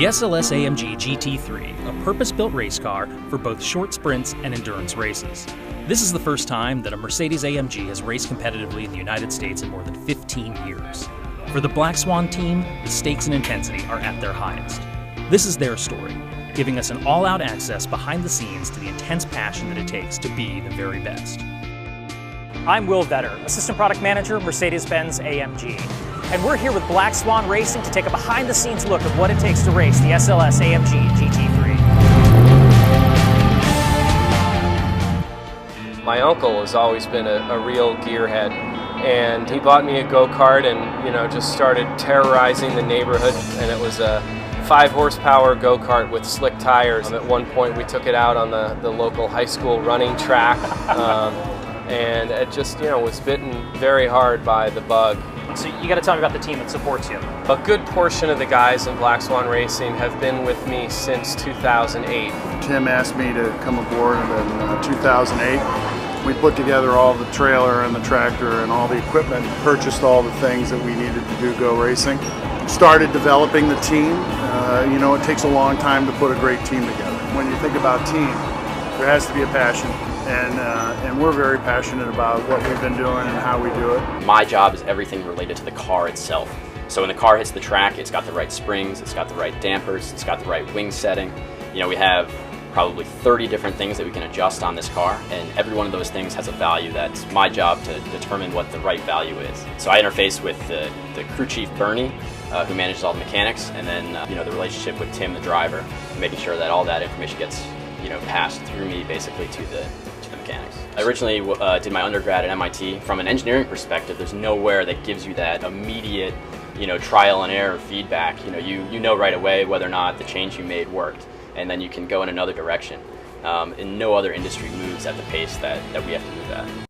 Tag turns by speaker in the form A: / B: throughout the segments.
A: SLS AMG GT3, a purpose-built race car for both short sprints and endurance races. This is the first time that a Mercedes AMG has raced competitively in the United States in more than 15 years. For the Black Swan team, the stakes and intensity are at their highest. This is their story, giving us an all-out access behind the scenes to the intense passion that it takes to be the very best.
B: I'm Will Vetter, Assistant Product Manager, Mercedes-Benz AMG. And we're here with Black Swan Racing to take a behind-the-scenes look at what it takes to race the SLS AMG GT3.
C: My uncle has always been a real gearhead, and he bought me a go-kart and just started terrorizing the neighborhood. And it was a 5-horsepower go-kart with slick tires. At one point we took it out on the local high school running track, and it just was bitten very hard by the bug.
B: So you got to tell me about the team that supports you.
C: A good portion of the guys in Black Swan Racing have been with me since 2008.
D: Tim asked me to come aboard in 2008. We put together all the trailer and the tractor and all the equipment, purchased all the things that we needed to do go racing. Started developing the team. It takes a long time to put a great team together. When you think about team, there has to be a passion. And we're very passionate about what we've been doing and how we do it.
E: My job is everything related to the car itself. So when the car hits the track, it's got the right springs, it's got the right dampers, it's got the right wing setting. We have probably 30 different things that we can adjust on this car, and every one of those things has a value that's my job to determine what the right value is. So I interface with the crew chief, Bernie, who manages all the mechanics, and then the relationship with Tim, the driver, making sure that all that information gets passed through me basically to the mechanics. I originally did my undergrad at MIT. From an engineering perspective, there's nowhere that gives you that immediate trial and error feedback. You know right away whether or not the change you made worked, and then you can go in another direction. And no other industry moves at the pace that we have to move at.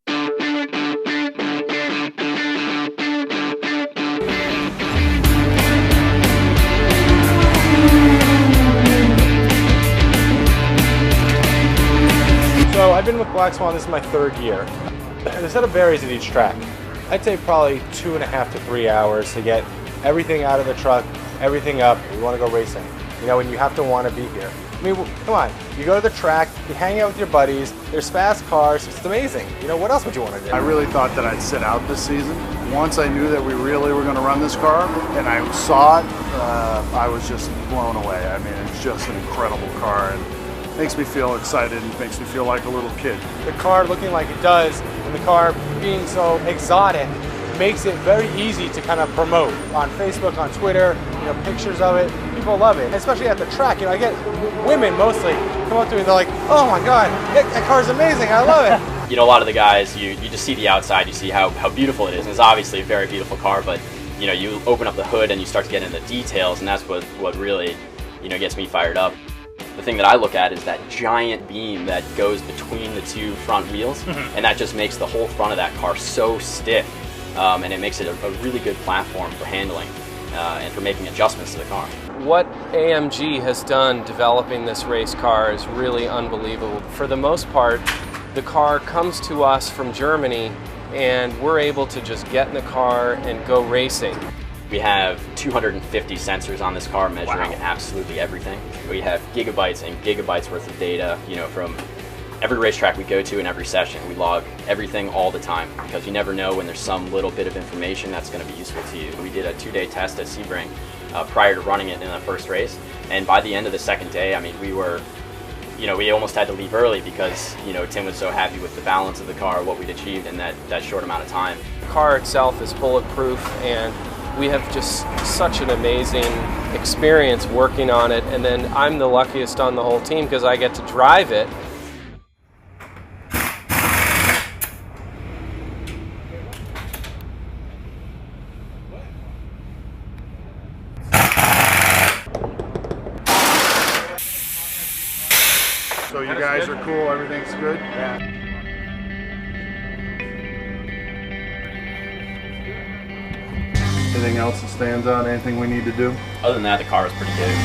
F: So I've been with Black Swan, this is my 3rd year. And the setup varies at each track. I'd say probably 2.5 to 3 hours to get everything out of the truck, everything up. We want to go racing. And you have to want to be here. I mean, come on, you go to the track, you hang out with your buddies, there's fast cars, it's amazing. What else would you want to do?
D: I really thought that I'd sit out this season. Once I knew that we really were going to run this car and I saw it, I was just blown away. I mean, it's just an incredible car. And makes me feel excited and makes me feel like a little kid.
F: The car looking like it does and the car being so exotic makes it very easy to kind of promote on Facebook, on Twitter, pictures of it. People love it, especially at the track. I get women mostly come up to me and they're like, oh my God, that car's amazing, I love it.
E: A lot of the guys, you just see the outside, you see how beautiful it is. And it's obviously a very beautiful car, but you open up the hood and you start to get into the details, and that's what really gets me fired up. The thing that I look at is that giant beam that goes between the 2 front wheels, and that just makes the whole front of that car so stiff, and it makes it a really good platform for handling and for making adjustments to the car.
C: What AMG has done developing this race car is really unbelievable. For the most part, the car comes to us from Germany, and we're able to just get in the car and go racing.
E: We have 250 sensors on this car measuring absolutely everything. We have gigabytes and gigabytes worth of data, from every racetrack we go to and every session. We log everything all the time because you never know when there's some little bit of information that's going to be useful to you. We did a 2-day test at Sebring prior to running it in the first race, and by the end of the 2nd day, I mean, we were, we almost had to leave early because, Tim was so happy with the balance of the car, what we'd achieved in that short amount of time.
C: The car itself is bulletproof, and we have just such an amazing experience working on it, and then I'm the luckiest on the whole team because I get to drive it.
D: So you guys are cool, everything's good?
F: Yeah.
D: Anything else that stands out? Anything we need to do?
E: Other than that, the car was pretty good.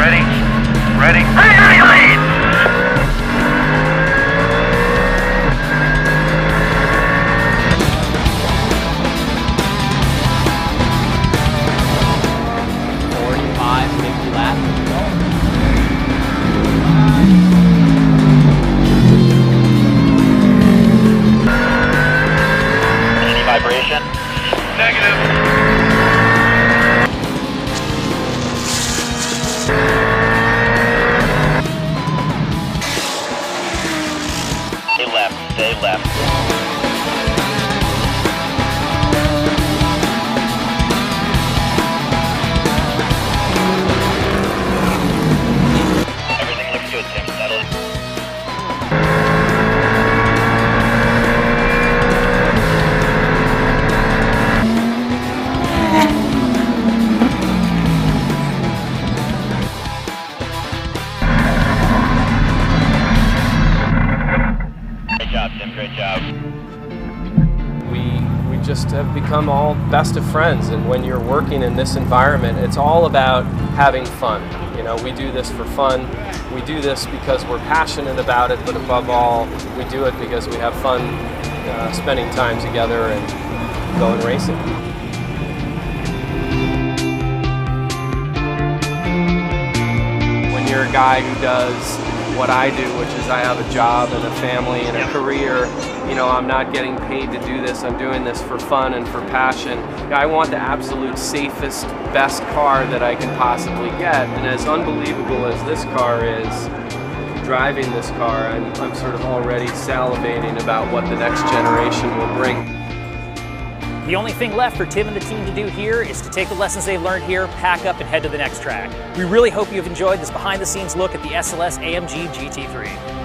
G: Ready. Ready. Lead. Vibration? Negative. Stay left. Everything looks good, Tim. Settle. Great job.
C: We just have become all best of friends, and when you're working in this environment, it's all about having fun. You know, we do this for fun. We do this because we're passionate about it, but above all, we do it because we have fun spending time together and going racing. When you're a guy who does what I do, which is I have a job and a family and a career, you know, I'm not getting paid to do this. I'm doing this for fun and for passion. I want the absolute safest, best car that I can possibly get. And as unbelievable as this car is, driving this car, I'm sort of already salivating about what the next generation will bring.
B: The only thing left for Tim and the team to do here is to take the lessons they've learned here, pack up, and head to the next track. We really hope you've enjoyed this behind-the-scenes look at the SLS AMG GT3.